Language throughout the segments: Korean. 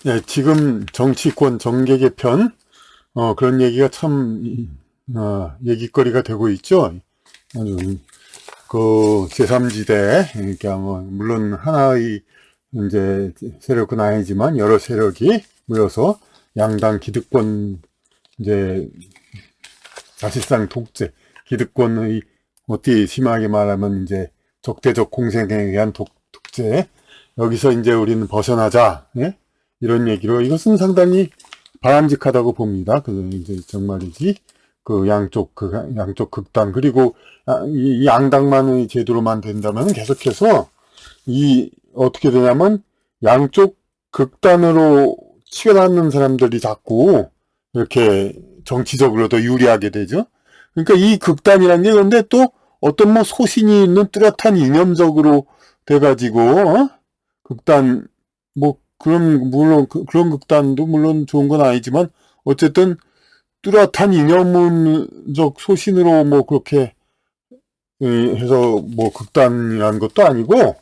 예, 지금 정치권 정계 개편, 그런 얘기가 참, 얘기거리가 되고 있죠. 아주, 제3지대, 그러니까 물론 하나의 이제 세력은 아니지만 여러 세력이 모여서 양당 기득권, 이제 사실상 독재, 기득권의 어떻게 심하게 말하면 이제 적대적 공생에 의한 독재, 여기서 이제 우리는 벗어나자, 예? 이런 얘기로 이것은 상당히 바람직하다고 봅니다. 그 이제 정말이지 양쪽 극단 그리고 이 양당만의 제도로만 된다면 계속해서 이 어떻게 되냐면 양쪽 극단으로 치어받는 사람들이 자꾸 이렇게 정치적으로도 유리하게 되죠. 그러니까 이 극단이란 게 그런데 또 어떤 뭐 소신이 있는 뚜렷한 이념적으로 돼가지고 극단 뭐 그런 물론 그런 극단도 물론 좋은 건 아니지만 어쨌든 뚜렷한 이념적 소신으로 뭐 그렇게 해서 뭐 극단이라는 것도 아니고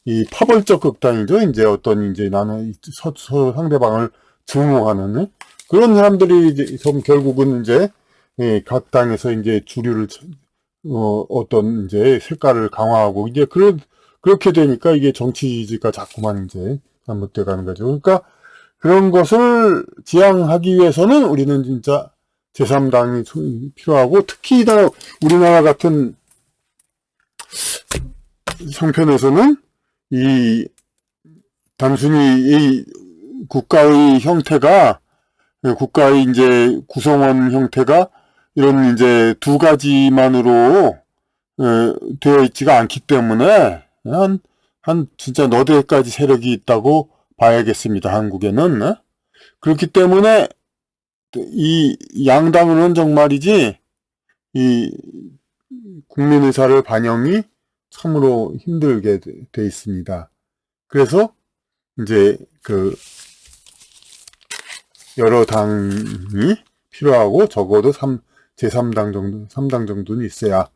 이 파벌적 극단이죠. 이제 어떤 이제 나는 서로 상대방을 증오하는 그런 사람들이 이제 결국은 이제 각 당에서 이제 주류를 어떤 이제 색깔을 강화하고 이제 그렇게 되니까 이게 정치지가 자꾸만 이제 잘못돼 가는 거죠. 그러니까 그런 것을 지향하기 위해서는 우리는 진짜 제3당이 필요하고 특히 우리나라 같은 형편에서는 이 단순히 이 국가의 형태가 국가의 이제 구성원 형태가 이런 이제 두 가지만으로 되어 있지가 않기 때문에 한 진짜 너댓 가지 세력이 있다고 봐야겠습니다. 한국에는. 그렇기 때문에 이 양당은 정말이지 이 국민 의사를 반영이 참으로 힘들게 돼 있습니다. 그래서 이제 여러 당이 필요하고 적어도 제3당 정도, 3당 정도는 있어야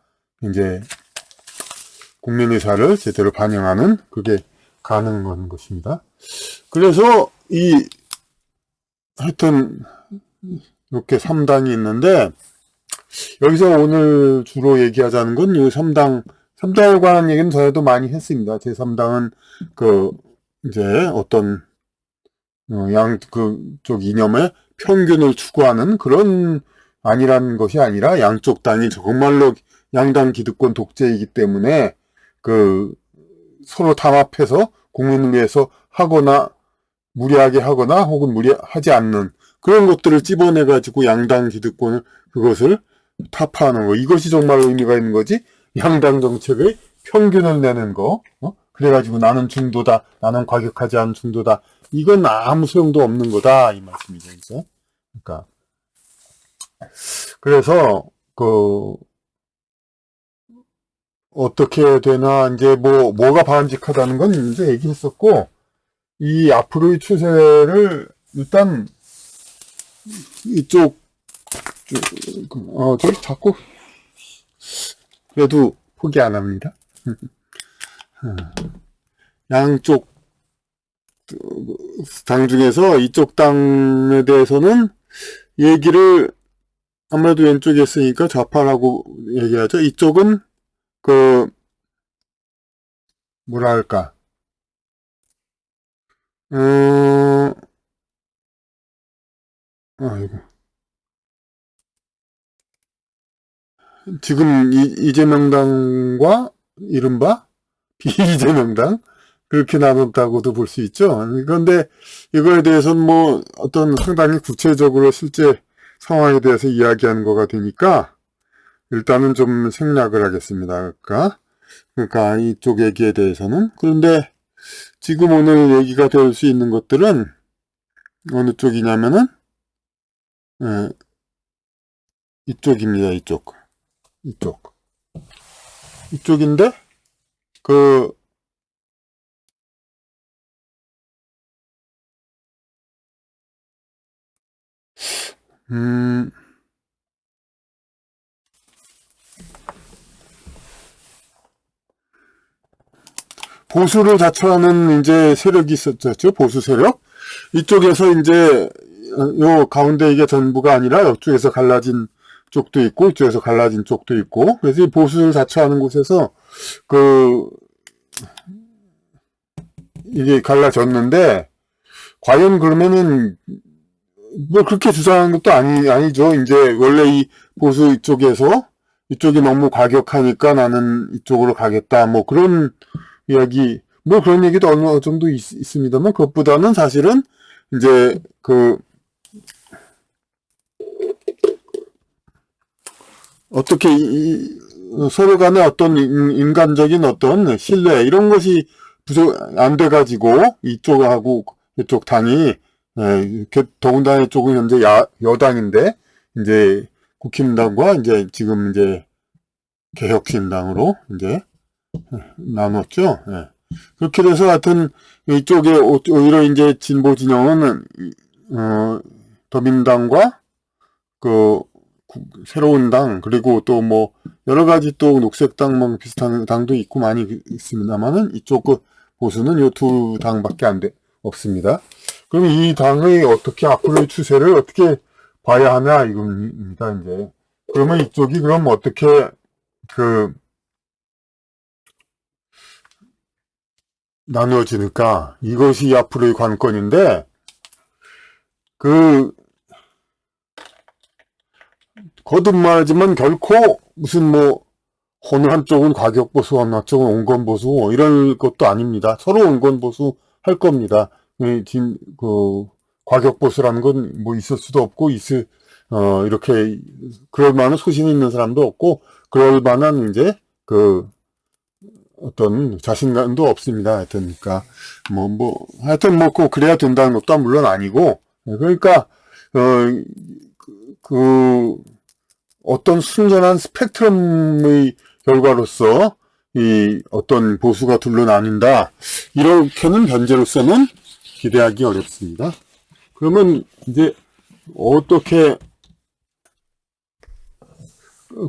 이제 국민 의사를 제대로 반영하는 그게 가능한 것입니다. 그래서 하여튼 이렇게 3당이 있는데 여기서 오늘 주로 얘기하자는 건 이 3당에 관한 얘기는 저희도 많이 했습니다. 제3당은 이제 어떤 쪽 이념의 평균을 추구하는 그런 아니라는 것이 아니라 양쪽 당이 정말로 양당 기득권 독재이기 때문에 서로 담합해서 국민을 위해서 하거나 무리하게 하거나 혹은 무리하지 않는 그런 것들을 찝어내가지고 양당 기득권을 그것을 타파하는 거. 이것이 정말 의미가 있는 거지. 양당 정책의 평균을 내는 거. 그래가지고 나는 중도다. 나는 과격하지 않은 중도다. 이건 아무 소용도 없는 거다. 이 말씀이죠. 이제. 그러니까. 그래서, 어떻게 되나, 이제 뭐가 바람직하다는 건 이제 얘기했었고, 이 앞으로의 추세를 일단 저기 자꾸 그래도 포기 안 합니다. 양쪽 당 중에서 이쪽 당에 대해서는 얘기를 아무래도 왼쪽에 있으니까 좌파라고 얘기하죠. 이쪽은 뭐랄까 아이고 지금 이재명 당과 이른바 비이재명 당 그렇게 나눴다고도 볼 수 있죠. 그런데 이거에 대해서는 뭐 어떤 상당히 구체적으로 실제 상황에 대해서 이야기하는 거가 되니까 일단은 좀 생략을 하겠습니다. 그러니까 이쪽 얘기에 대해서는. 그런데 지금 오늘 얘기가 될 수 있는 것들은 어느 쪽이냐면은 이쪽입니다. 이쪽인데 보수를 자처하는 이제 세력이 있었죠. 보수 세력. 이쪽에서 이제 요 가운데 이게 전부가 아니라 이쪽에서 갈라진 쪽도 있고 이쪽에서 갈라진 쪽도 있고, 그래서 이 보수를 자처하는 곳에서 그 이게 갈라졌는데, 과연 그러면은 뭐 그렇게 주장하는 것도 아니죠. 이제 원래 이 보수 이쪽에서 이쪽이 너무 과격하니까 나는 이쪽으로 가겠다, 뭐 그런 이야기, 뭐 그런 얘기도 어느 정도 있습니다만, 그것보다는 사실은 이제 어떻게 서로 간에 어떤 인간적인 어떤 신뢰 이런 것이 안 돼가지고 이쪽하고 이쪽 당이, 더군다나 이쪽은 현재 여당인데 이제 국힘당과 이제 지금 이제 개혁신당으로 이제 나눴죠. 그렇게 돼서 하여튼 이쪽에 오히려 이제 진보 진영은 더민당과 그 새로운 당, 그리고 또 뭐 여러 가지 또 녹색당 뭐 비슷한 당도 있고 많이 있습니다만은, 이쪽 보수는 요 두 당밖에 없습니다. 그럼 이 당의 어떻게 앞으로의 추세를 어떻게 봐야 하냐 이겁니다. 이제 그러면 이쪽이 그럼 어떻게 나누어지니까, 이것이 앞으로의 관건인데, 거듭말하지만 결코 무슨 뭐 어느 한쪽은 과격보수, 어느 한쪽은 온건보수 이럴 것도 아닙니다. 서로 온건보수 할 겁니다. 과격보수라는 건 뭐 있을 수도 없고, 이렇게 그럴 만한 소신 있는 사람도 없고, 그럴 만한 이제 어떤 자신감도 없습니다. 하여튼 하여튼 꼭 그래야 된다는 것도 물론 아니고, 그러니까 어떤 순전한 스펙트럼의 결과로서 이 어떤 보수가 둘로 나뉜다, 이렇게는 현재로서는 기대하기 어렵습니다. 그러면 이제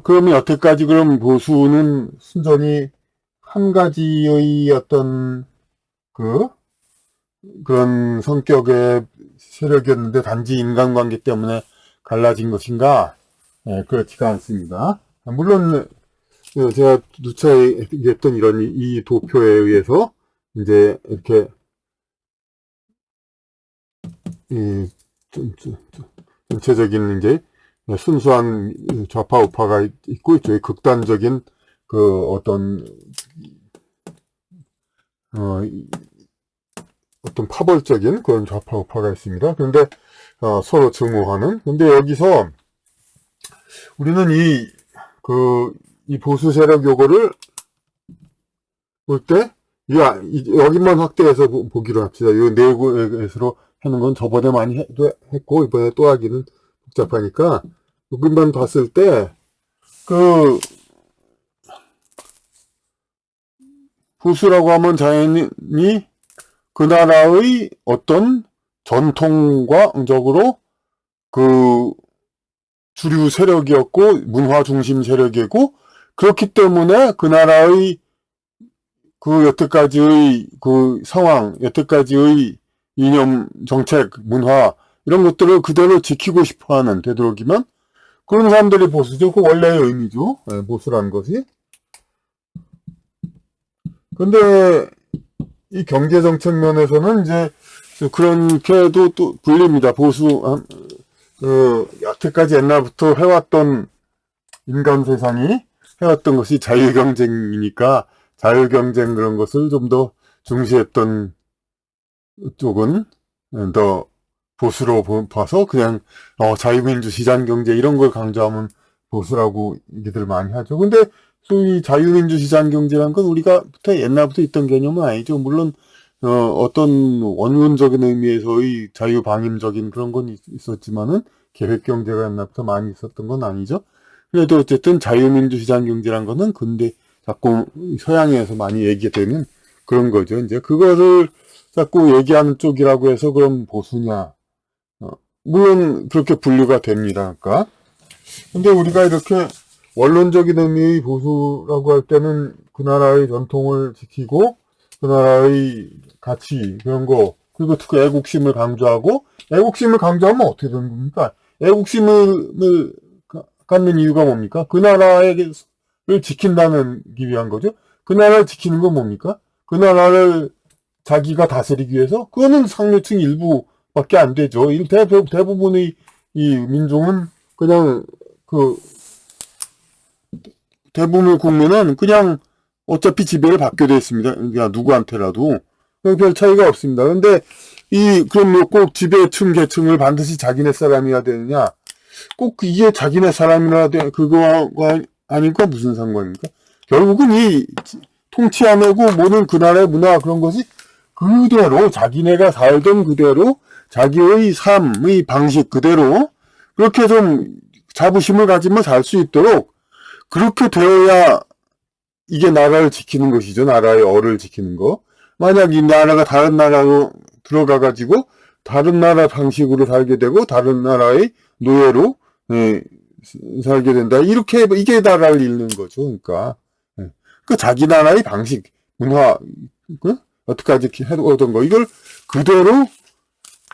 그러면 여태까지 그럼 보수는 순전히 한 가지의 어떤 그런 성격의 세력이었는데 단지 인간관계 때문에 갈라진 것인가? 그렇지가 않습니다. 물론 제가 누차 얘기했던 이 도표에 의해서 이제 이렇게 전체적인 이제 순수한 좌파 우파가 있고, 이쪽에 극단적인 어떤 파벌적인 그런 좌파 우파가 있습니다. 그런데 서로 증오하는. 근데 여기서 우리는 이 보수 세력 요거를 볼 때, 여기만 확대해서 보기로 합시다. 이 내부에서 하는 건 저번에 많이 했고, 이번에 또 하기는 복잡하니까, 여기만 봤을 때, 보수라고 하면 자연히 그 나라의 어떤 전통과적으로 주류 세력이었고, 문화 중심 세력이고, 그렇기 때문에 그 나라의 여태까지의 상황, 여태까지의 이념, 정책, 문화, 이런 것들을 그대로 지키고 싶어 하는, 되도록이면 그런 사람들이 보수죠. 그 원래의 의미죠. 보수라는 것이. 근데 이 경제정책 면에서는 이제 그렇게도 또 불립니다. 보수, 여태까지 옛날부터 해왔던 인간 세상이 해왔던 것이 자유경쟁이니까, 자유경쟁 그런 것을 좀 더 중시했던 쪽은 더 보수로 봐서 그냥 자유민주 시장경제 이런 걸 강조하면 보수라고 얘기들 많이 하죠. 근데 소위 자유민주 시장경제라는 건 우리가 옛날부터 있던 개념은 아니죠. 물론 어떤 원론적인 의미에서의 자유방임적인 그런 건 있었지만은 계획경제가 옛날부터 많이 있었던 건 아니죠. 그래도 어쨌든 자유민주 시장경제란 거는 근데 자꾸 서양에서 많이 얘기되는 그런 거죠. 이제 그거를 자꾸 얘기하는 쪽이라고 해서 그럼 보수냐? 물론 그렇게 분류가 됩니다. 그러니까. 근데 우리가 이렇게 원론적인 의미의 보수라고 할 때는 그 나라의 전통을 지키고 그 나라의 가치 그런 거, 그리고 특히 애국심을 강조하고, 애국심을 강조하면 어떻게 되는 겁니까? 애국심을 갖는 이유가 뭡니까? 그 나라를 지킨다는 기 위한 거죠. 그 나라를 지키는 건 뭡니까? 그 나라를 자기가 다스리기 위해서? 그거는 상류층 일부밖에 안 되죠. 대부분의 이 민족은 그냥 대부분의 국민은 그냥 어차피 지배를 받게 되어 있습니다. 그러니까 누구한테라도. 별 차이가 없습니다. 근데 그럼 꼭 지배층 계층을 반드시 자기네 사람이어야 되느냐? 꼭 이게 자기네 사람이라 그거가 아니까 무슨 상관입니까? 결국은 이 통치하고 모든 그 나라의 문화 그런 것이 그대로 자기네가 살던 그대로 자기의 삶의 방식 그대로 그렇게 좀 자부심을 가지면 살 수 있도록 그렇게 되어야 이게 나라를 지키는 것이죠. 나라의 어를 지키는 거. 만약 이 나라가 다른 나라로 들어가가지고 다른 나라 방식으로 살게 되고 다른 나라의 노예로 살게 된다. 이게 나라를 잃는 거죠. 그러니까 그 자기 나라의 방식, 문화, 어떻게까지 해오던 거 이걸 그대로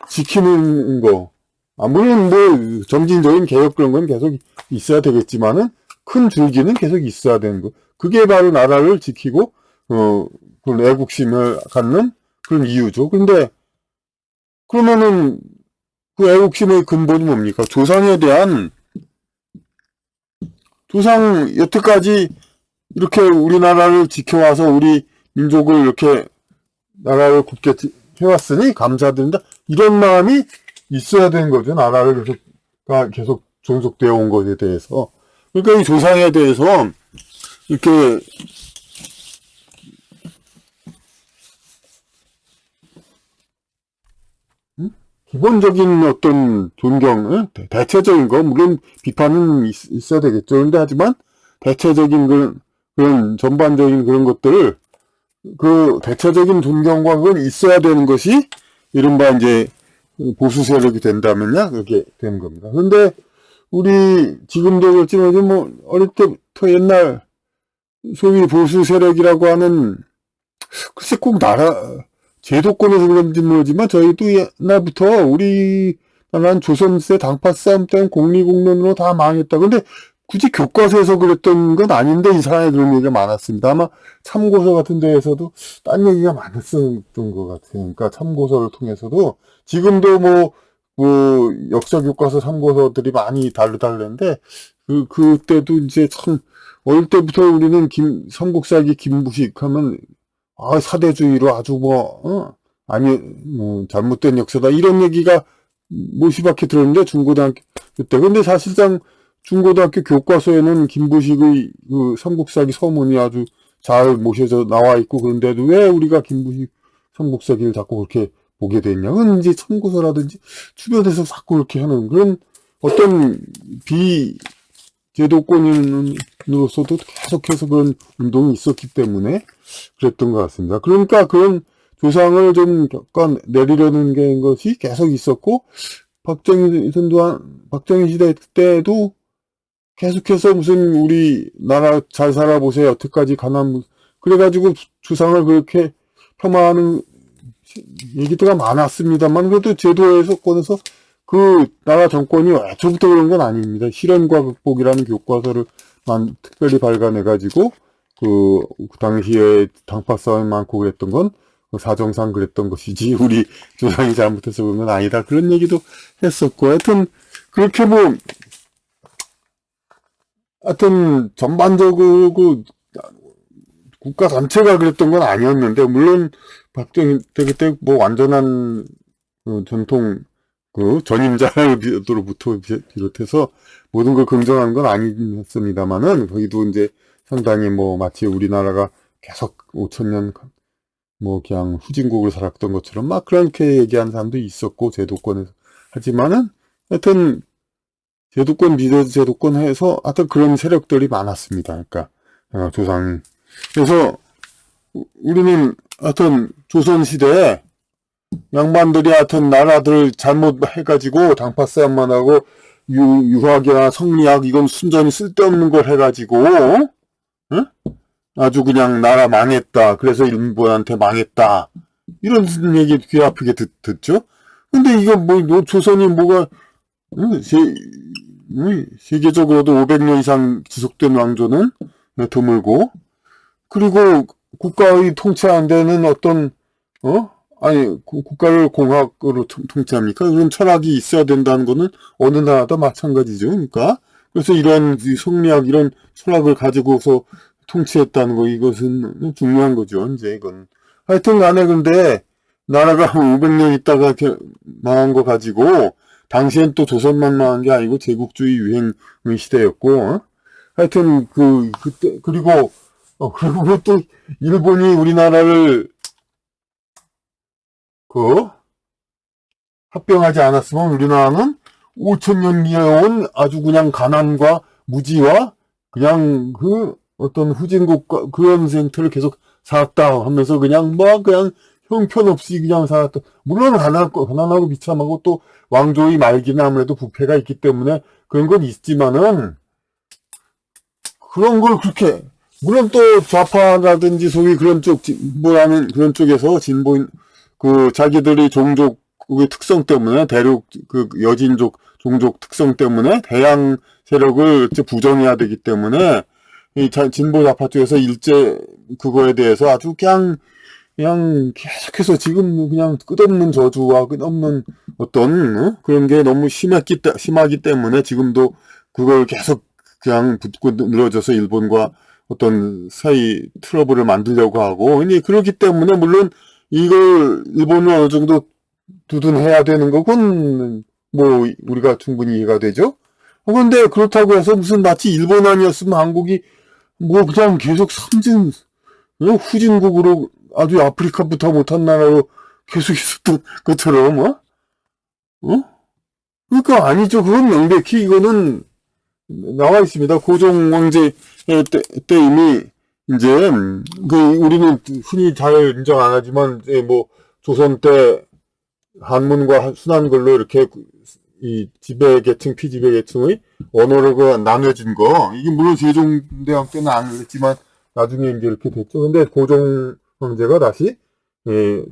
지키는 거. 물론 뭐 점진적인 개혁 그런 건 계속 있어야 되겠지만은 큰 줄기는 계속 있어야 되는 거. 그게 바로 나라를 지키고 그런 애국심을 갖는 그런 이유죠. 근데 그러면은 그 애국심의 근본이 뭡니까? 조상에 대한 여태까지 이렇게 우리나라를 지켜와서 우리 민족을 이렇게 나라를 굳게 해왔으니 감사드린다. 이런 마음이 있어야 되는 거죠. 나라를 계속 존속되어 온 것에 대해서. 그러니까 이 조상에 대해서 이렇게 기본적인 어떤 존경, 대체적인 거, 물론 비판은 있어야 되겠죠. 그런데 하지만 대체적인 그런 전반적인 그런 것들을 그 대체적인 존경과 그건 있어야 되는 것이 이른바 이제 보수 세력이 된다면야 그렇게 되는 겁니다. 그런데 우리 지금도 그렇지만 뭐 어릴 때부터 옛날 소위 보수 세력이라고 하는 글쎄 꼭 제도권에서 그런지 모르지만 저희도 옛날부터 우리나라는 조선시대 당파 싸움 때문에 공리공론으로 다 망했다. 근데 굳이 교과서에서 그랬던 건 아닌데 이상하게 그런 얘기가 많았습니다. 아마 참고서 같은 데에서도 딴 얘기가 많았던 것 같아요. 그러니까 참고서를 통해서도 지금도 뭐 역사 교과서 참고서들이 많이 다르다는데 그때도 이제 참 어릴 때부터 우리는 삼국사기 김부식 하면 사대주의로 아주 잘못된 역사다 이런 얘기가 못이밖에 들었는데 중고등학교 때. 근데 사실상 중고등학교 교과서에는 김부식의 그 삼국사기 서문이 아주 잘 모셔져 나와 있고 그런데도 왜 우리가 김부식 삼국사기를 자꾸 그렇게 보게 됐냐. 그건 이제 참고서라든지 주변에서 자꾸 그렇게 하는 그런 어떤 제도권인으로서도 계속해서 그런 운동이 있었기 때문에 그랬던 것 같습니다. 그러니까 그런 조상을 좀 약간 내리려는 것이 계속 있었고, 박정희 시대 때도 계속해서 무슨 우리나라 잘 살아보세요. 여태까지 그래가지고 조상을 그렇게 폄하하는 얘기가 많았습니다만, 그래도 제도에서 꺼내서 그 나라 정권이 애초부터 그런 건 아닙니다. 실현과 극복이라는 교과서를 특별히 발간해가지고 그 당시에 당파 싸움이 많고 그랬던 건 사정상 그랬던 것이지 우리 조상이 잘못해서 그런 건 아니다. 그런 얘기도 했었고 하여튼 그렇게 하여튼 전반적으로 국가 전체가 그랬던 건 아니었는데 물론 박정희 때 그때 완전한 전통 전임자로부터 비롯해서 모든 걸 긍정하는 건 아니었습니다만은 거기도 이제 상당히 마치 우리나라가 계속 5,000년 그냥 후진국으로 살았던 것처럼 막 그렇게 얘기하는 사람도 있었고 제도권에서 하지만은 하여튼 제도권 비제도권 해서 하여튼 그런 세력들이 많았습니다. 그러니까 조상이 그래서 우리는 하여튼 조선시대에 양반들이 하여튼 나라들 잘못해가지고 당파 싸움만 하고 유학이나 성리학 이건 순전히 쓸데없는 걸 해가지고 응? 아주 그냥 나라 망했다. 그래서 일본한테 망했다. 이런 얘기 귀 아프게 듣죠? 근데 이거 조선이 뭐가, 응? 세계적으로도 500년 이상 지속된 왕조는 드물고, 그리고 국가의 통치 안 되는 어떤, 어? 아니, 국가를 공학으로 통치합니까? 그런 철학이 있어야 된다는 거는 어느 나라도 마찬가지죠. 그러니까. 그래서 이런 성리학, 이런 철학을 가지고서 통치했다는 거, 이것은 중요한 거죠. 이제 이건. 하여튼 간에 근데, 나라가 500년 있다가 망한 거 가지고, 당시엔 또 조선만 망한 게 아니고 제국주의 유행의 시대였고, 하여튼 그때 그리고 또 일본이 우리나라를 그 합병하지 않았으면 우리나라는 5천년 이어온 아주 그냥 가난과 무지와 그냥 어떤 후진국가 그런 생태를 계속 살았다 하면서 그냥 형편없이 그냥 살았다. 물론 가난하고 비참하고 또 왕조의 말기는 아무래도 부패가 있기 때문에 그런 건 있지만은 그런 걸 그렇게, 물론 또 좌파라든지 소위 그런 쪽, 진보라는 그런 쪽에서 진보인, 자기들의 종족의 특성 때문에, 대륙, 여진족, 종족 특성 때문에 대양 세력을 부정해야 되기 때문에, 진보 좌파 쪽에서 그거에 대해서 아주 그냥 계속해서 지금 그냥 끝없는 저주와 끝없는 그런 게 너무 심하기 때문에 지금도 그걸 계속 그냥 붙고 늘어져서 일본과 어떤 사이 트러블을 만들려고 하고, 근데 그렇기 때문에 물론 이걸 일본을 어느 정도 두둔해야 되는 거군 우리가 충분히 이해가 되죠. 그런데 그렇다고 해서 무슨 마치 일본 아니었으면 한국이 그냥 계속 후진국으로 아주 아프리카부터 못한 나라로 계속 있었던 것처럼, 그러니까 아니죠. 그건 명백히 이거는 나와 있습니다. 고종 왕제 때 이미 이제 우리는 흔히 잘 인정 안 하지만 이제 조선 때 한문과 순한글로 이렇게 이 지배계층, 피지배계층의 언어를 나눠진 거, 이게 물론 세종대왕 때는 안 그랬지만 나중에 이제 이렇게 됐죠. 근데 고종 황제가 다시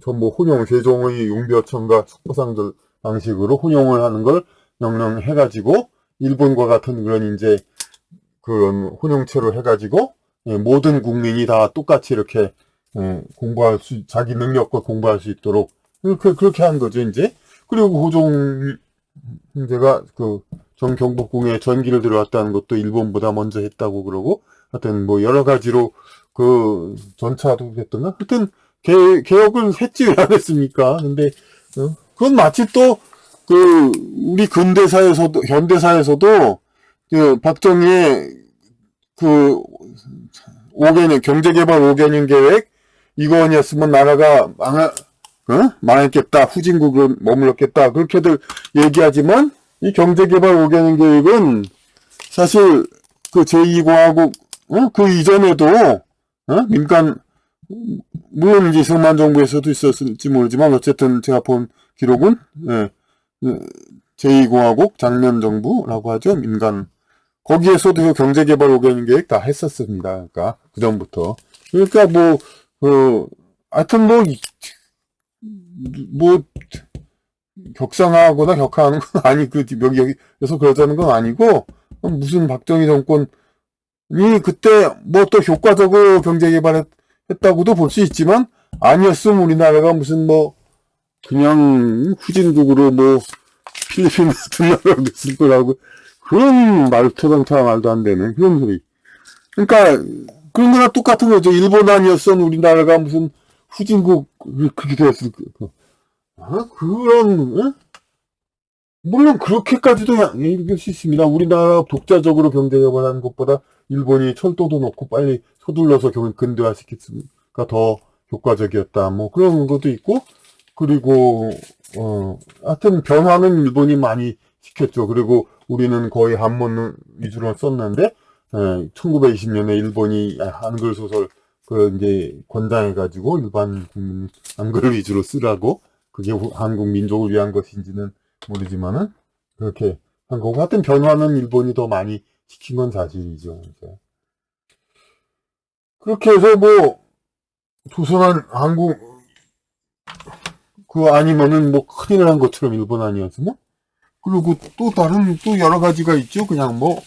전부 세종의 용비어천과 축포상절 방식으로 혼용을 하는 걸 명령해가지고 일본과 같은 그런 혼용체로 해가지고 모든 국민이 다 똑같이 이렇게 자기 능력과 공부할 수 있도록 그렇게 한 거죠, 이제. 그리고 고종 형제가 정경복궁에 전기를 들어왔다는 것도 일본보다 먼저 했다고 그러고, 하여튼 여러 가지로 전차도 됐던가? 하여튼 개혁을 했지 왜 안 했습니까? 근데 그건 마치 또 우리 현대사에서도 박정희의 5개년 경제개발 5개년 계획 이거 아니었으면 나라가 망했겠다, 후진국으로 머물렀겠다, 그렇게들 얘기하지만 이 경제개발 5개년 계획은 사실 제2공화국 그 이전에도 민간, 물론 이제 이승만 정부에서도 있었을지 모르지만 어쨌든 제가 본 기록은 제2공화국 장면 정부라고 하죠, 민간. 거기에서도 경제개발 5개년 계획 다 했었습니다. 그러니까 그전부터. 그러니까 하여튼 격상하거나 격하는 건 아니, 여기서 그러자는 건 아니고, 무슨 박정희 정권이 그때 또 효과적으로 경제개발했다고도 볼 수 있지만, 아니었으면 우리나라가 무슨 그냥 후진국으로 필리핀 같은 나라로 됐을 거라고, 그런 토당차 말도 안 되는 그런 소리. 그러니까, 그런 거랑 똑같은 거죠. 일본 아니었으면 우리나라가 무슨 후진국, 그렇게 됐을 거. 물론 그렇게까지도 얘기할 수 있습니다. 우리나라 독자적으로 경제개발하는 것보다 일본이 철도도 놓고 빨리 서둘러서 근대화시켰으니까 더 효과적이었다. 그런 것도 있고, 그리고 하여튼 변화는 일본이 많이 시켰죠. 그리고 우리는 거의 한문 위주로 썼는데 1920년에 일본이 한글 소설 이제 권장해가지고 일반 국민 한글 위주로 쓰라고, 그게 한국 민족을 위한 것인지는 모르지만은 그렇게 한 거고, 하여튼 변화는 일본이 더 많이 시킨 건 사실이죠. 이제. 그렇게 해서 조선한 한국 그 아니면은 뭐 큰일 난 것처럼 일본 아니었으나? 그리고 또 다른 또 여러 가지가 있죠. 그냥 뭐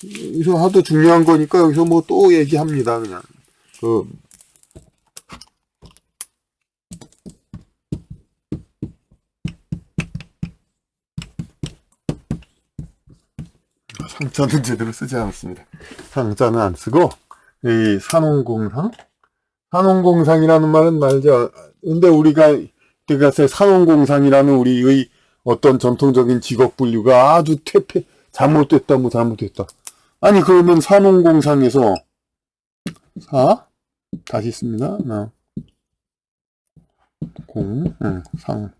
여기서 하도 중요한 거니까 여기서 뭐 또 얘기합니다. 그냥 그 상자는 제대로 쓰지 않았습니다. 상자는 안 쓰고 이 산홍공상이라는 말은 말이죠. 근데 우리가 그때 산홍공상이라는 우리의 어떤 전통적인 직업 분류가 아주 잘못됐다, 뭐 잘못됐다. 아니, 그러면 산홍공상에서, 다시 씁니다. 상.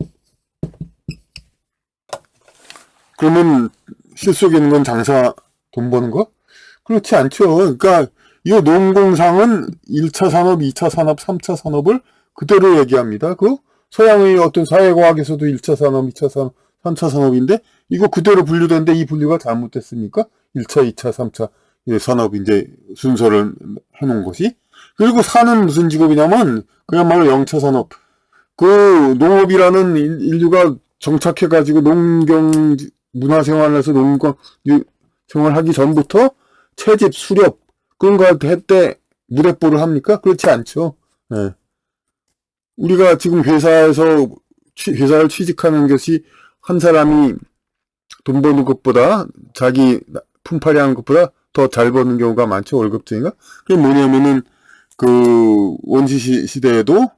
그러면 실속에 있는 건 장사 돈 버는 거? 그렇지 않죠. 그러니까 이 농공상은 1차 산업, 2차 산업, 3차 산업을 그대로 얘기합니다. 그 서양의 어떤 사회과학에서도 1차 산업, 2차 산업, 3차 산업인데 이거 그대로 분류되는데 이 분류가 잘못됐습니까? 1차, 2차, 3차 산업 이제 순서를 해놓은 것이. 그리고 산은 무슨 직업이냐면 그야말로 0차 산업. 그 농업이라는 인류가 정착해가지고 농경 문화생활에서 농경 생활하기 전부터 채집, 수렵 그런 거 할 때 무대뽀를 합니까? 그렇지 않죠. 네. 우리가 지금 회사를 취직하는 것이 한 사람이 돈 버는 것보다 자기 품팔이 하는 것보다 더 잘 버는 경우가 많죠. 월급쟁이가. 그게 뭐냐면은 그 원시 시대에도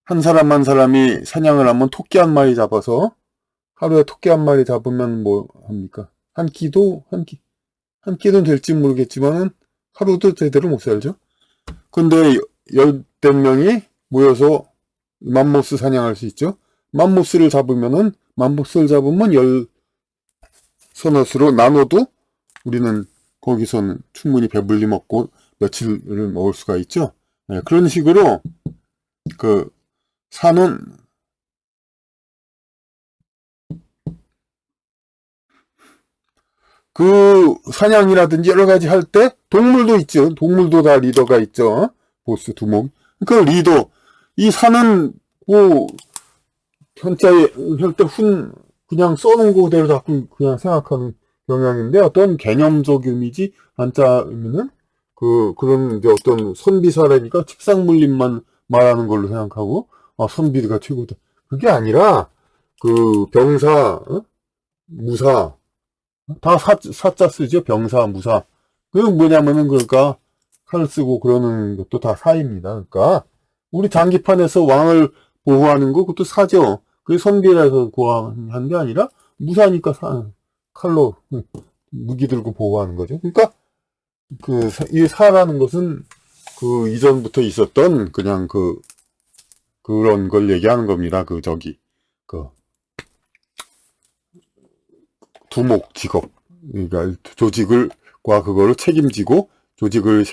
한 사람 한 사람이 사냥을 하면 토끼 한 마리 잡아서 하루에 토끼 한 마리 잡으면 뭐 합니까? 한 끼는 될지 모르겠지만은 하루도 제대로 못 살죠. 근데 열댓 명이 모여서 맘모스 사냥할 수 있죠. 맘모스를 잡으면 서너스로 나눠도 우리는 거기서는 충분히 배불리 먹고 며칠을 먹을 수가 있죠. 네, 그런 식으로 그 산은 그 사냥이라든지 여러 가지 할 때 동물도 있죠. 동물도 다 리더가 있죠. 보스 두목. 그 리더 이 산은 뭐 현자에 할 때 그냥 써놓은 거대로 자꾸 그냥 생각하는 경향인데 어떤 개념적 의미지 한자 의미는 그런 이제 어떤 선비사라니까 책상 물림만 말하는 걸로 생각하고 선비가 최고다. 그게 아니라 그 병사, 무사 다 사자 쓰죠. 병사, 무사. 그 뭐냐면은 그러니까 칼 쓰고 그러는 것도 다 사입니다. 그러니까 우리 장기판에서 왕을 보호하는 거 그것도 사죠. 그게 선비라서 보호하는 게 아니라 무사니까 칼로 무기 들고 보호하는 거죠. 그러니까 이 사라는 것은 그 이전부터 있었던 그냥 그런 걸 얘기하는 겁니다. 그 두목 직업. 그러니까 조직과 그거를 책임지고 조직을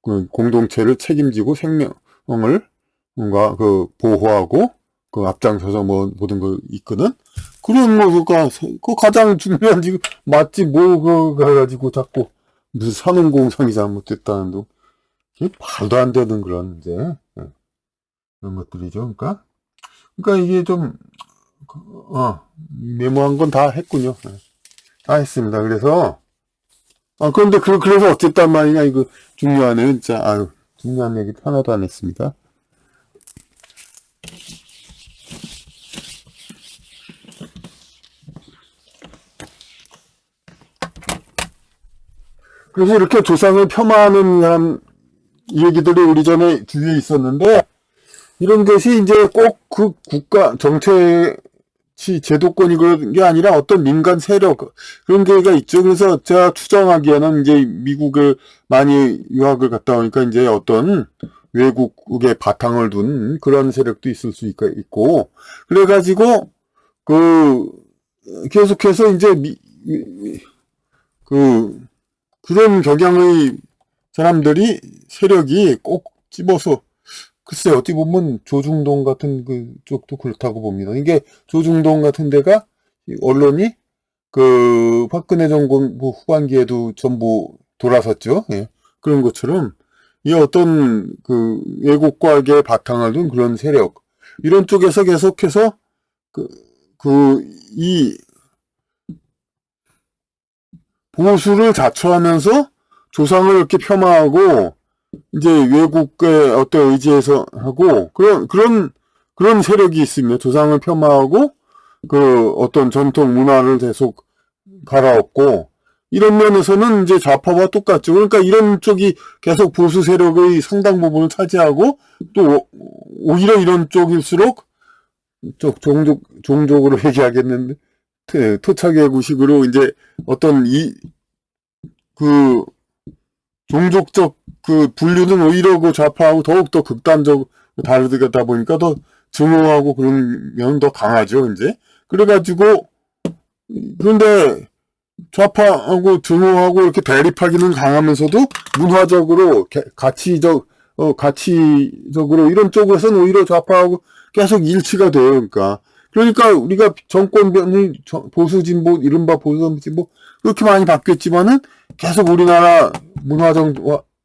공동체를 책임지고 생명을 뭔가 보호하고 앞장서서 뭐 모든 걸 이끄는 그런 그 가장 중요한 지금 맞지 그거 가지고 자꾸 무슨 산업공상이 잘못됐다는 둥 말도 안 되는 그런 이제 그런 것들이죠. 그러니까 이게 좀 메모한 건 다 했군요. 다 했습니다. 그래서 그런데 그래서 어쨌단 말이냐 이거 중요하네요. 진짜 중요한 얘기 하나도 안 했습니다. 그래서 이렇게 조상을 폄하하는 사람 얘기들이 우리 전에 주위에 있었는데 이런 것이 이제 꼭 그 국가 정치 제도권이 그런 게 아니라 어떤 민간 세력 그런 게가 있죠. 그래서 제가 추정하기에는 이제 미국을 많이 유학을 갔다 오니까 이제 어떤 외국의 바탕을 둔 그런 세력도 있을 수 있고 그래가지고 계속해서 이제 그런 경향의 사람들이 세력이 꼭 집어서 글쎄 어떻게 보면 조중동 같은 쪽도 그렇다고 봅니다. 이게 조중동 같은 데가 언론이 박근혜 정부 후반기에도 전부 돌아섰죠. 예. 그런 것처럼 이 어떤 외국과의 바탕을 둔 그런 세력 이런 쪽에서 계속해서 이 보수를 자처하면서 조상을 이렇게 폄하하고 이제 외국의 어떤 의지에서 하고 그런 세력이 있습니다. 조상을 폄하하고 그 어떤 전통 문화를 계속 갈아엎고 이런 면에서는 이제 좌파와 똑같죠. 그러니까 이런 쪽이 계속 보수 세력의 상당 부분을 차지하고 또 오히려 이런 쪽일수록 종족으로 얘기하겠는데 토착외구식으로 이제 어떤 그 종족적 그 분류는 오히려 그 좌파하고 더욱더 극단적 다르다 보니까 더 증오하고 그런 면은 더 강하죠, 이제. 그래가지고, 그런데 좌파하고 증오하고 이렇게 대립하기는 강하면서도 문화적으로, 가치적으로 이런 쪽에서는 오히려 좌파하고 계속 일치가 돼요, 그러니까 우리가 정권이 보수 진보, 이른바 보수 진보, 그렇게 많이 바뀌었지만은 계속 우리나라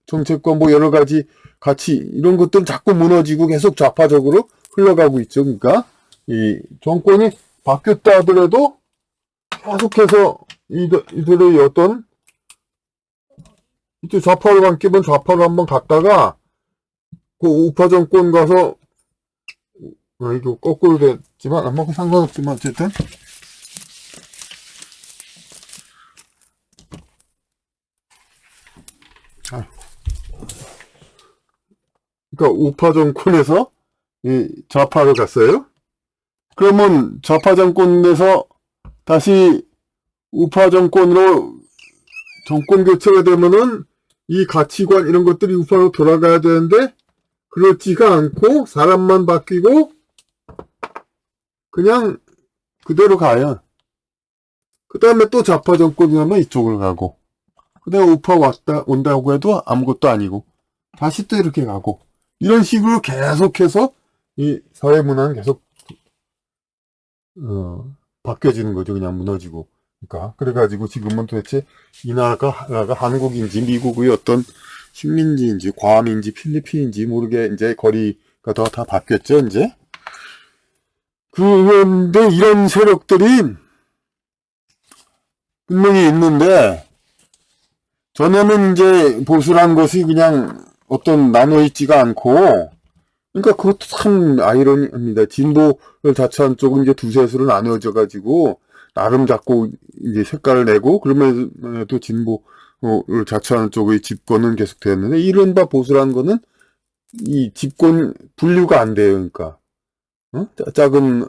정책과 뭐 여러 가지 가치, 이런 것들은 자꾸 무너지고 계속 좌파적으로 흘러가고 있죠. 그러니까 이 정권이 바뀌었다 하더라도 계속해서 이들의 어떤 이제 좌파로 바뀌면 좌파로 한번 갔다가 그 우파 정권 가서 이거 거꾸로 됐지만 아무 상관없지만 어쨌든 그러니까 우파 정권에서 이 좌파로 갔어요. 그러면 좌파 정권에서 다시 우파 정권으로 정권 교체가 되면은 이 가치관 이런 것들이 우파로 돌아가야 되는데 그렇지가 않고 사람만 바뀌고 그냥 그대로 가요. 그 다음에 또 좌파 정권이 하면 이쪽으로 가고 그 다음에 우파 온다고 해도 아무것도 아니고 다시 또 이렇게 가고 이런 식으로 계속해서 이 사회 문화는 계속 바뀌어지는 거죠. 그냥 무너지고. 그러니까 그래가지고 지금은 도대체 이 나라가 한국인지 미국의 어떤 식민지인지 괌인지 필리핀인지 모르게 이제 거리가 다 바뀌었죠. 이제. 그런데 이런 세력들이 분명히 있는데 전에는 이제 보수란 것이 그냥 어떤 나눠있지가 않고 그러니까 그것도 참 아이러니합니다. 진보를 자처한 쪽은 이제 두셋으로 나누어져 가지고 나름 자꾸 이제 색깔을 내고 그러면서도 진보를 자처하는 쪽의 집권은 계속 되었는데 이른바 보수라는 거는 이 집권 분류가 안 돼요. 그러니까 작은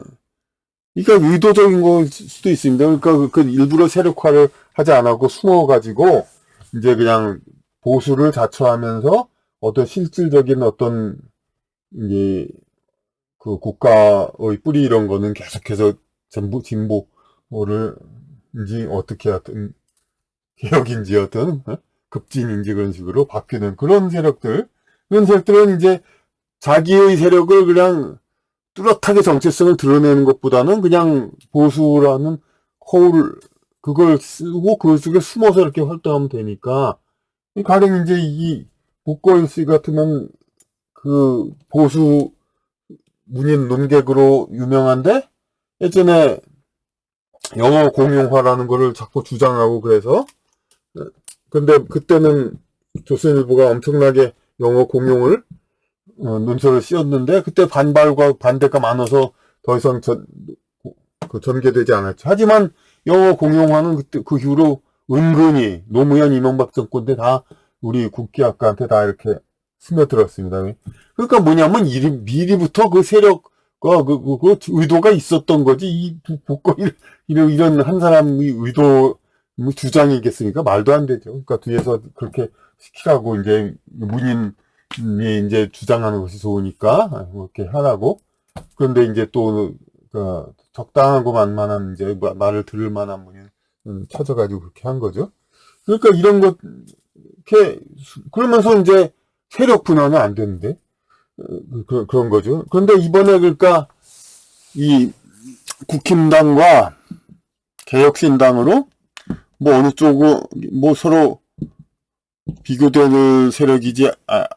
그러니까 의도적인 걸 수도 있습니다. 그러니까 그 일부러 세력화를 하지 않고 숨어가지고 이제 그냥 보수를 자처하면서 어떤 실질적인 어떤 이제 그 국가의 뿌리 이런 거는 계속해서 전부 진보를 인지 어떻게 하든 개혁인지 어떤 급진인지 그런 식으로 바뀌는 그런 세력들은 이제 자기의 세력을 그냥 뚜렷하게 정체성을 드러내는 것보다는 그냥 보수라는 그걸 쓰고 그 속에 숨어서 이렇게 활동하면 되니까 가령 이제 이 북거일 씨 같으면 그 보수 문인 논객으로 유명한데 예전에 영어 공용화라는 거를 자꾸 주장하고 그래서 근데 그때는 조선일보가 엄청나게 영어 공용을 논설을 씌웠는데 그때 반발과 반대가 많아서 더 이상 전개되지 않았죠. 하지만 영어 공용화는 그때 그 이후로 은근히 노무현 이명박 정권 때 다 우리 국기학과한테 다 이렇게 스며들었습니다. 그러니까 뭐냐면 미리부터 그 세력과 그 의도가 있었던 거지. 이 이런 한 사람의 의도 주장이겠습니까? 말도 안 되죠. 그러니까 뒤에서 그렇게 시키라고 이제 문인이 이제 주장하는 것이 좋으니까 이렇게 하라고. 그런데 이제 또 적당하고 만만한 이제 말을 들을 만한 문인 찾아가지고 그렇게 한 거죠. 그러니까 이런 것 이렇게 그러면서 이제 세력 분화는 안 되는데 그런 거죠. 그런데 이번에 그러니까 이 국힘당과 개혁신당으로 뭐 어느 쪽은 뭐 서로 비교되는 세력이지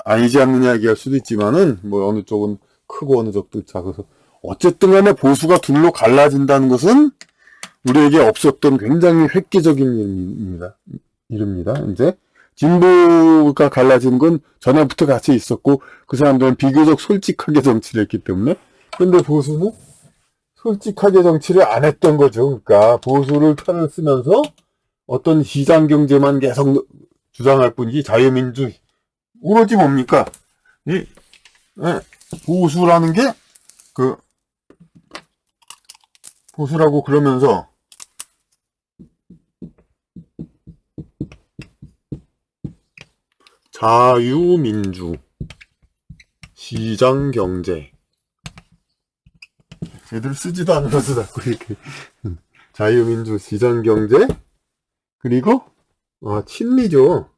아니지 않느냐 얘기할 수도 있지만은 뭐 어느 쪽은 크고 어느 쪽도 작아서 어쨌든 간에 보수가 둘로 갈라진다는 것은 우리에게 없었던 굉장히 획기적인 일입니다. 이제 진보가 갈라진 건 전에부터 같이 있었고 그 사람들은 비교적 솔직하게 정치를 했기 때문에. 근데 보수는 솔직하게 정치를 안 했던 거죠. 그러니까 보수를 편을 쓰면서 어떤 시장 경제만 계속 주장할 뿐이지 자유민주 오로지 뭡니까? 보수라는 게 보수라고 그러면서 자유민주 시장경제 애들 쓰지도 않으면서 자꾸 이렇게 자유민주 시장경제 그리고 친미죠.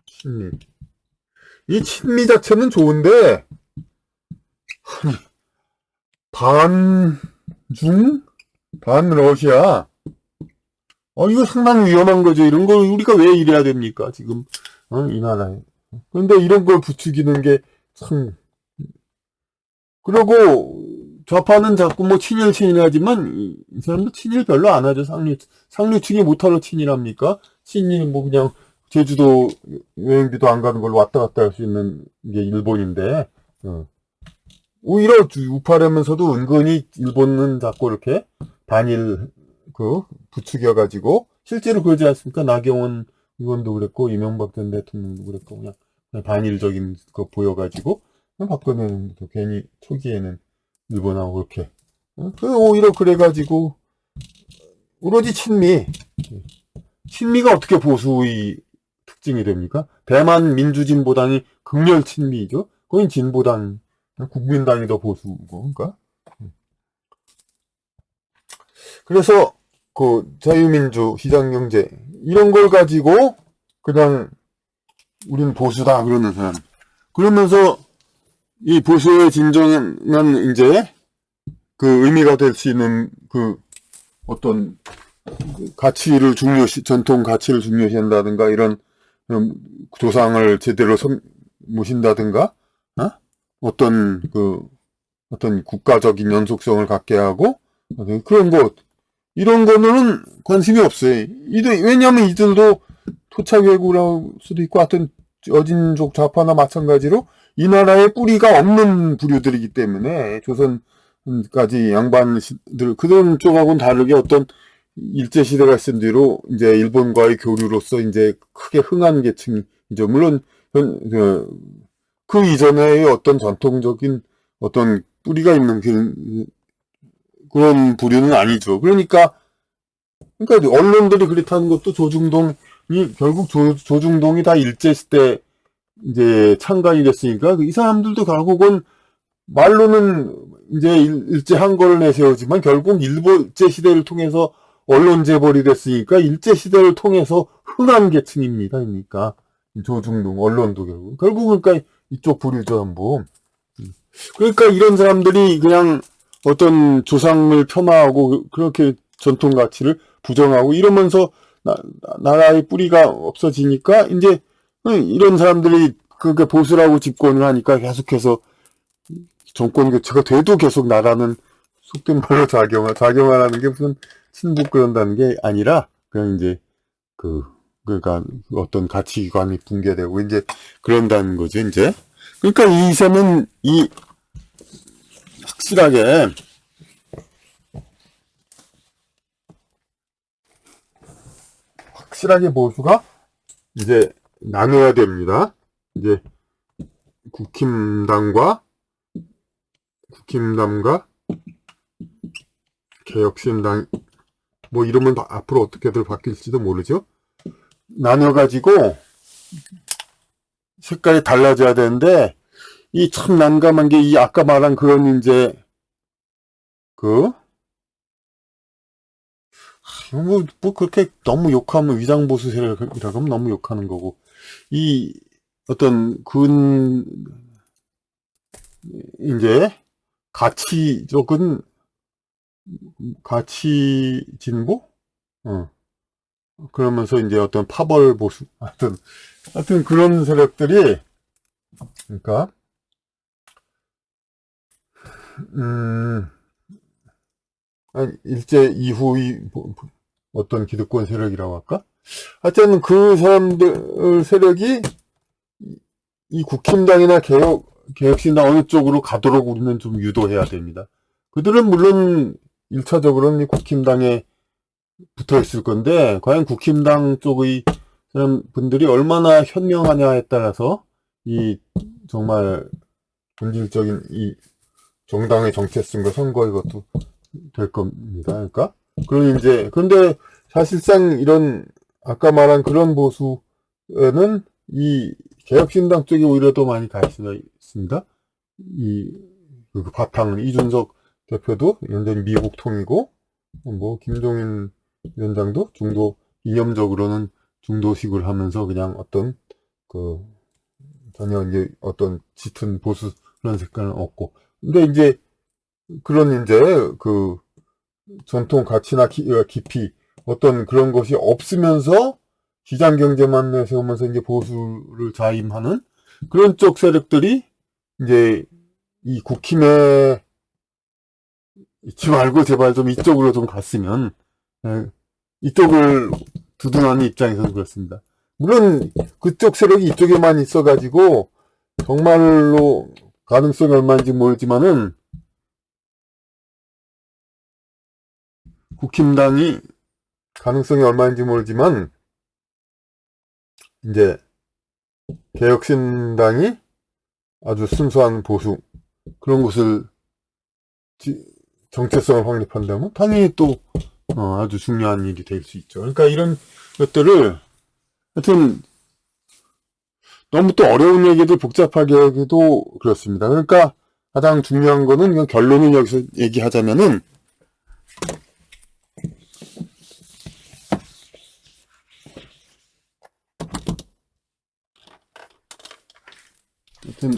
친미. 이 친미 자체는 좋은데 반중 반러시아 이거 상당히 위험한 거죠. 이런 걸 우리가 왜 이래야 됩니까 지금 이 나라에. 그런데 이런 걸 부추기는 게 참. 그리고 좌파는 자꾸 뭐 친일하지만 이 사람도 친일 별로 안 하죠. 상류층이 못하러 친일합니까? 친일 뭐 그냥 제주도 여행비도 안 가는 걸로 왔다 갔다 할 수 있는 게 일본인데 오히려 우파라면서도 은근히 일본은 자꾸 이렇게 반일 부추겨가지고 실제로 그러지 않습니까? 나경원 의원도 그랬고 이명박 전 대통령도 그랬고 그냥 반일적인 거 보여가지고 박근혜는 괜히 초기에는 일본하고 그렇게 오히려 그래가지고 오로지 친미가 어떻게 보수의 특징이 됩니까? 대만 민주진보당이 극렬 친미죠. 거긴 진보당 국민당이 더 보수고 그러니까. 그래서 자유민주 시장경제 이런 걸 가지고 그냥 우린 보수다 그러는 사람. 그러면서 이 보수의 진정한 이제 의미가 될 수 있는 어떤 가치를 전통 가치를 중요시한다든가 이런 조상을 제대로 모신다든가 어떤 국가적인 연속성을 갖게 하고 그런 것 이런 거는 관심이 없어요. 왜냐하면 이들도 토착외국일 수도 있고 하여튼 어진족 좌파나 마찬가지로 이 나라에 뿌리가 없는 부류들이기 때문에 조선까지 양반들 그런 쪽하고는 다르게 어떤 일제시대가 있은 뒤로 이제 일본과의 교류로서 이제 크게 흥한 계층이죠. 물론 그 이전의 어떤 전통적인 어떤 뿌리가 있는 그런 부류는 아니죠. 그러니까 언론들이 그렇다는 것도 조중동이 결국 조중동이 다 일제시대 이제 창간이 됐으니까 이 사람들도 결국은 말로는 이제 일제 한거를 내세우지만 결국 일제 시대를 통해서 언론 재벌이 됐으니까 일제 시대를 통해서 흥한 계층입니다. 그러니까 조중동 언론도 결국 그러니까 이쪽 부류죠 전부. 그러니까 이런 사람들이 그냥 어떤 조상을 폄하하고 그렇게 전통 가치를 부정하고 이러면서 나라의 뿌리가 없어지니까 이제 이런 사람들이 그게 보수라고 집권을 하니까 계속해서 정권 교체가 돼도 계속 나라는 속된 말로 작용하라는 게 무슨 친북 그런다는 게 아니라 그냥 이제 그러니까 어떤 가치관이 붕괴되고 이제 그런다는 거죠 이제. 그러니까 이새는 확실하게 보수가 이제 나눠야 됩니다. 이제 국힘당과 개혁신당 뭐 이러면 앞으로 어떻게들 바뀔지도 모르죠. 나눠가지고 색깔이 달라져야 되는데 이 참 난감한 게 이 아까 말한 그런 이제 뭐 그렇게 너무 욕하면 위장보수 세력이라고 하면 너무 욕하는 거고 이 어떤 이제 가치적인 가치 진보? 그러면서 이제 어떤 파벌 보수 하여튼 그런 세력들이 그러니까 음, 아니, 일제 이후의 어떤 기득권 세력이라고 할까? 하여튼 그 사람들 세력이 이 국힘당이나 개혁신당 어느 쪽으로 가도록 우리는 좀 유도해야 됩니다. 그들은 물론 1차적으로는 이 국힘당에 붙어 있을 건데, 과연 국힘당 쪽의 사람 분들이 얼마나 현명하냐에 따라서 이 정말 본질적인 이 정당의 정체성과 선거 이것도 될 겁니다. 그러니까 그런데 사실상 이런 아까 말한 그런 보수에는 이 개혁신당 쪽이 오히려 더 많이 가 있습니다. 그 바탕은 이준석 대표도 완전히 미국 통이고, 뭐 김종인 위원장도 이념적으로는 중도식을 하면서 그냥 어떤 그 전혀 이제 어떤 짙은 보수 그런 색깔은 없고, 근데 이제 그런 이제 그 전통 가치나 깊이 어떤 그런 것이 없으면서 시장 경제만 내세우면서 이제 보수를 자임하는 그런 쪽 세력들이 이제 이 국힘에 있지 말고 제발 좀 이쪽으로 좀 갔으면, 이쪽을 두둔하는 입장에서는 그렇습니다. 물론 그쪽 세력이 이쪽에만 있어가지고 정말로 가능성이 얼마인지 모르지만은 국힘당이 가능성이 얼마인지 모르지만 이제 개혁신당이 아주 순수한 보수 그런 것을 정체성을 확립한다면 당연히 또 아주 중요한 일이 될 수 있죠. 그러니까 이런 것들을 하여튼 너무 또 어려운 얘기도 복잡하게 하기도 그렇습니다. 그러니까 가장 중요한 거는 그냥 결론을 여기서 얘기하자면은 하여튼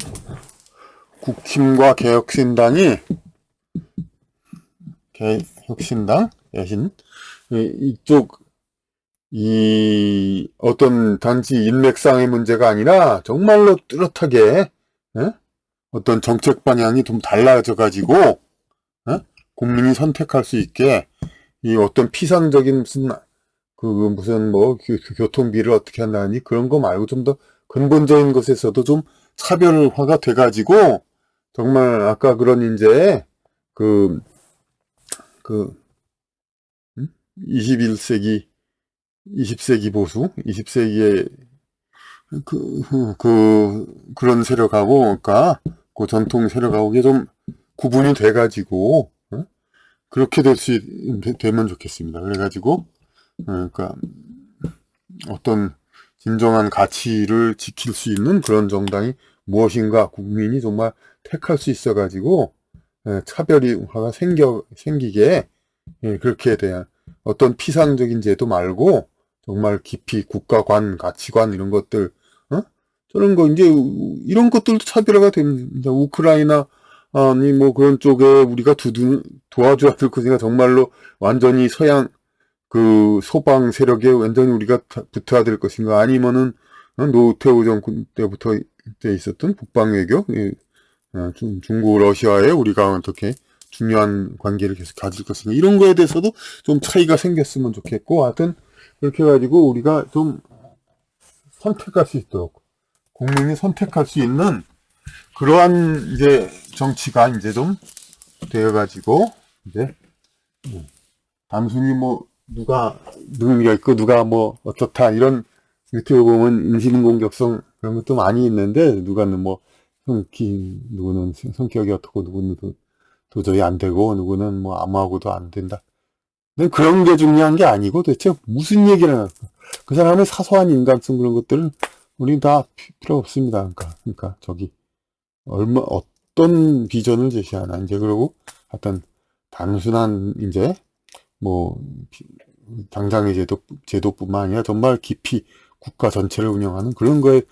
국힘과 개혁신당, 여신 이쪽 이 어떤 단지 인맥상의 문제가 아니라 정말로 뚜렷하게 어떤 정책 방향이 좀 달라져 가지고 국민이 선택할 수 있게 이 어떤 피상적인 무슨 뭐 교통비를 어떻게 한다니 그런 거 말고 좀 더 근본적인 것에서도 좀 차별화가 돼 가지고 정말 아까 그런 이제 그 21세기 20세기 보수 20세기의 그런 세력하고 그러니까 그 전통 세력하고 이게 좀 구분이 돼 가지고 그렇게 되면 좋겠습니다. 그래 가지고 그러니까 어떤 진정한 가치를 지킬 수 있는 그런 정당이 무엇인가 국민이 정말 택할 수 있어 가지고 차별화가 생기게 그렇게 대한 어떤 피상적인 제도 말고 정말 깊이 국가관, 가치관 이런 것들 저런 거 이제 이런 것들도 차별화가 됩니다. 우크라이나 아니 뭐 그런 쪽에 우리가 도와줘야 될 것이니까 정말로 완전히 서양 그 소방 세력에 완전히 우리가 붙어야 될 것인가 아니면은 노태우 정권 때부터 있었던 북방 외교 중국 러시아에 우리가 어떻게 중요한 관계를 계속 가질 것인가 이런 거에 대해서도 좀 차이가 생겼으면 좋겠고 하여튼 그렇게 해가지고 우리가 좀 선택할 수 있도록 국민이 선택할 수 있는 그러한 이제 정치가 이제 좀 되어가지고 이제 단순히 뭐 누가 있고 누가 뭐 어떻다 이런 유튜브 보면 인신공격성 그런 것도 많이 있는데 누구는 성격이 어떻고 누구는 도저히 안 되고 누구는 뭐 아무하고도 안 된다. 근데 그런 게 중요한 게 아니고 도대체 무슨 얘기를 하나 그 사람의 사소한 인간성 그런 것들은 우리 다 필요 없습니다. 그러니까 저기 어떤 비전을 제시하나 이제 그러고 하여튼 단순한 이제 뭐 당장의 제도뿐만 아니라 정말 깊이 국가 전체를 운영하는 그런 거에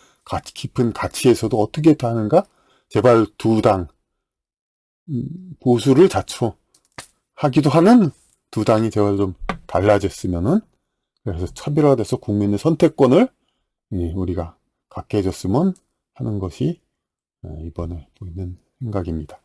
깊은 가치에서도 어떻게 하는가? 제발 두 당 보수를 자초하기도 하는 두 당이 제발 좀 달라졌으면은 그래서 차별화돼서 국민의 선택권을 우리가 갖게 해줬으면 하는 것이 이번에 보이는 생각입니다.